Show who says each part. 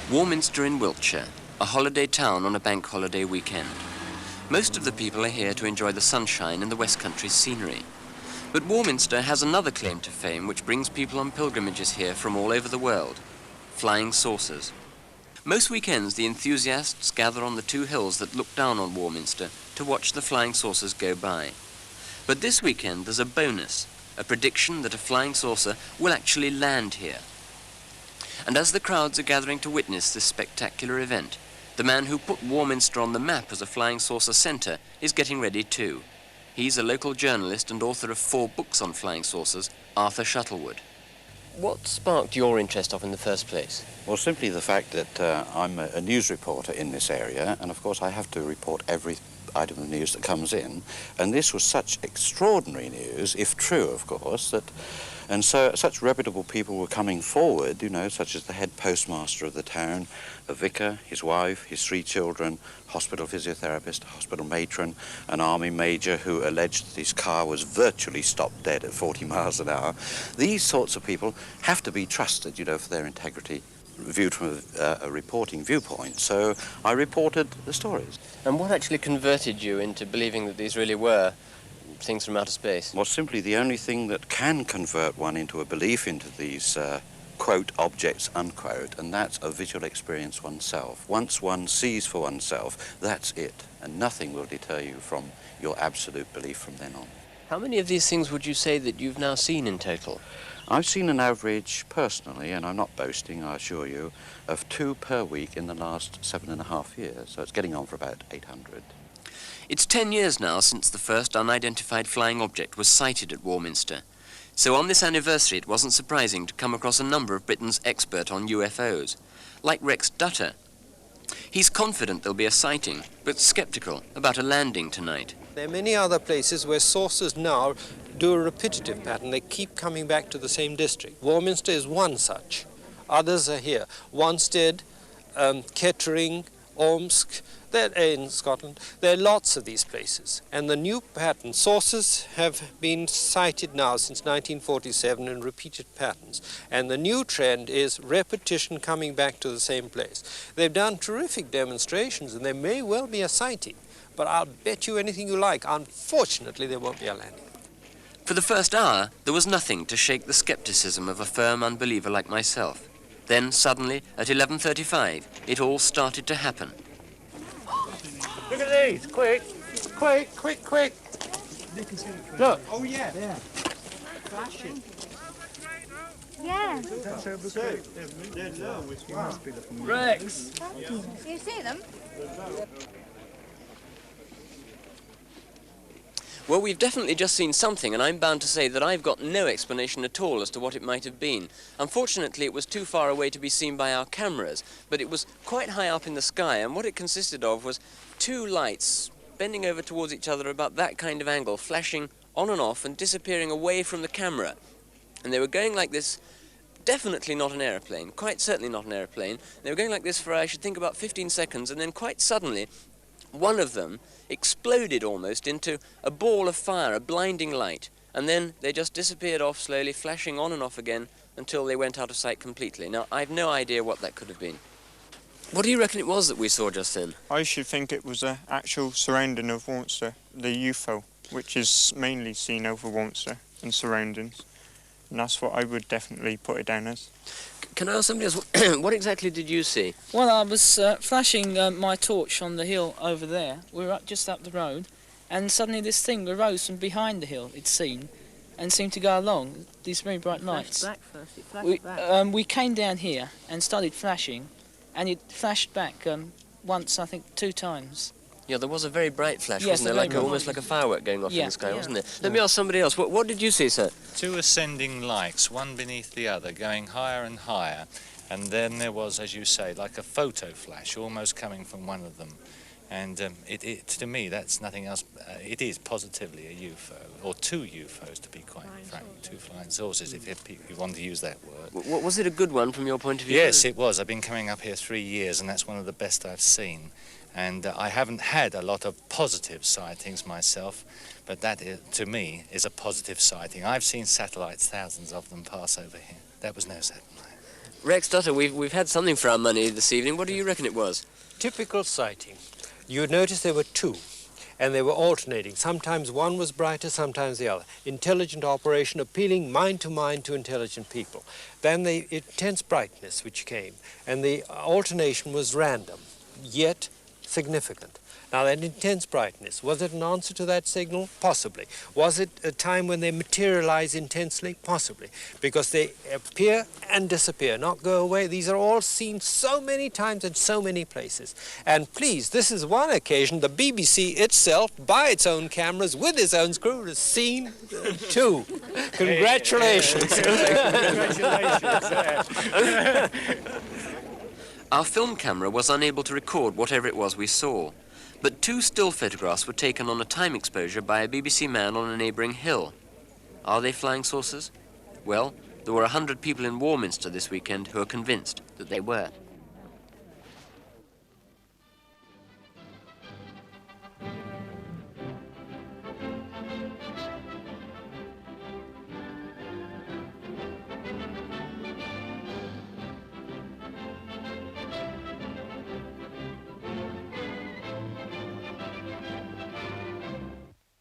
Speaker 1: Warminster in Wiltshire, a holiday town on a bank holiday weekend. Most of the people are here to enjoy the sunshine and the West Country's scenery. But Warminster has another claim to fame which brings people on pilgrimages here from all over the world: flying saucers. Most weekends the enthusiasts gather on the two hills that look down on Warminster to watch the flying saucers go by. But this weekend there's a bonus, a prediction that a flying saucer will actually land here. And as the crowds are gathering to witness this spectacular event, the man who put Warminster on the map as a flying saucer centre is getting ready too. He's a local journalist and author of 4 books on flying saucers, Arthur Shuttlewood. What sparked your interest in the first place?
Speaker 2: Well, simply the fact that I'm a news reporter in this area, and of course I have to report every item of news that comes in, and this was such extraordinary news, if true, of course, and so such reputable people were coming forward, you know, such as the head postmaster of the town, a vicar, his wife, his 3 children, hospital physiotherapist, hospital matron, an army major who alleged that his car was virtually stopped dead at 40 miles an hour. These sorts of people have to be trusted, you know, for their integrity, viewed from a reporting viewpoint. So I reported the stories.
Speaker 1: And what actually converted you into believing that these really were things from outer space?
Speaker 2: Well, simply the only thing that can convert one into a belief into these quote objects unquote, and that's a visual experience oneself. Once one sees for oneself, that's it, and nothing will deter you from your absolute belief from then on.
Speaker 1: How many of these things would you say that you've now seen in total?
Speaker 2: I've seen an average, personally, and I'm not boasting, I assure you, of 2 per week in the last 7.5 years, so it's getting on for about 800.
Speaker 1: It's 10 years now since the first unidentified flying object was sighted at Warminster. So on this anniversary it wasn't surprising to come across a number of Britain's experts on UFOs, like Rex Dutta. He's confident there'll be a sighting, but sceptical about a landing tonight.
Speaker 3: There are many other places where saucers now do a repetitive pattern. They keep coming back to the same district. Warminster is one such. Others are here. Wanstead, Kettering, Ormsk, they're in Scotland. There are lots of these places. And the new pattern, saucers have been sighted now since 1947 in repeated patterns. And the new trend is repetition coming back to the same place. They've done terrific demonstrations and there may well be a sighting. But I'll bet you anything you like, unfortunately there won't be a landing.
Speaker 1: For the first hour, there was nothing to shake the skepticism of a firm unbeliever like myself. Then, suddenly, at 11:35, it all started to happen.
Speaker 4: Look at these! Quick! Quick, quick, quick! Look!
Speaker 5: Oh, yeah. Flashing.
Speaker 6: Yeah.
Speaker 4: Rex!
Speaker 6: Do you see them?
Speaker 1: Well, we've definitely just seen something, and I'm bound to say that I've got no explanation at all as to what it might have been. Unfortunately, it was too far away to be seen by our cameras, but it was quite high up in the sky, and what it consisted of was 2 lights bending over towards each other about that kind of angle, flashing on and off and disappearing away from the camera. And they were going like this, definitely not an aeroplane, quite certainly not an aeroplane. They were going like this for, I should think, about 15 seconds, and then quite suddenly, one of them exploded almost into a ball of fire, a blinding light, and then they just disappeared off slowly, flashing on and off again until they went out of sight completely. Now, I've no idea what that could have been. What do you reckon it was that we saw just then?
Speaker 7: I should think it was an actual surrounding of Warminster, the UFO, which is mainly seen over Warminster and surroundings, and that's what I would definitely put it down as.
Speaker 1: Can I ask somebody else, what exactly did you see?
Speaker 8: Well, I was flashing my torch on the hill over there. We were just up the road, and suddenly this thing arose from behind the hill, it seemed, and seemed to go along, these very bright lights.
Speaker 6: It flashed back first. It flashed back.
Speaker 8: We came down here and started flashing, and it flashed back once, I think, 2 times.
Speaker 1: Yeah, there was a very bright flash,
Speaker 8: Yes,
Speaker 1: wasn't there? Almost like a firework going off in the sky, wasn't there? Let me ask somebody else. What did you see, sir?
Speaker 9: 2 ascending lights, one beneath the other, going higher and higher. And then there was, as you say, like a photo flash, almost coming from one of them. And to me, that's nothing else. It is positively a UFO, or 2 UFOs, to be quite frank. 2 flying saucers, if you want to use that word.
Speaker 1: Was it a good one from your point of view?
Speaker 9: Yes, it was. I've been coming up here 3 years, and that's one of the best I've seen. And I haven't had a lot of positive sightings myself, but that, to me, is a positive sighting. I've seen satellites, thousands of them, pass over here. That was no satellite.
Speaker 1: Rex Dutta, we've had something for our money this evening. What do you reckon it was?
Speaker 3: Typical sighting. You would notice there were two, and they were alternating. Sometimes one was brighter, sometimes the other. Intelligent operation, appealing mind to intelligent people. Then the intense brightness which came, and the alternation was random, yet significant. Now, that intense brightness, was it an answer to that signal? Possibly. Was it a time when they materialize intensely? Possibly. Because they appear and disappear, not go away. These are all seen so many times in so many places. And please, this is one occasion the BBC itself, by its own cameras, with its own crew, has seen two. Congratulations.
Speaker 1: Our film camera was unable to record whatever it was we saw. But two still photographs were taken on a time exposure by a BBC man on a neighbouring hill. Are they flying saucers? Well, there were 100 people in Warminster this weekend who are convinced that they were.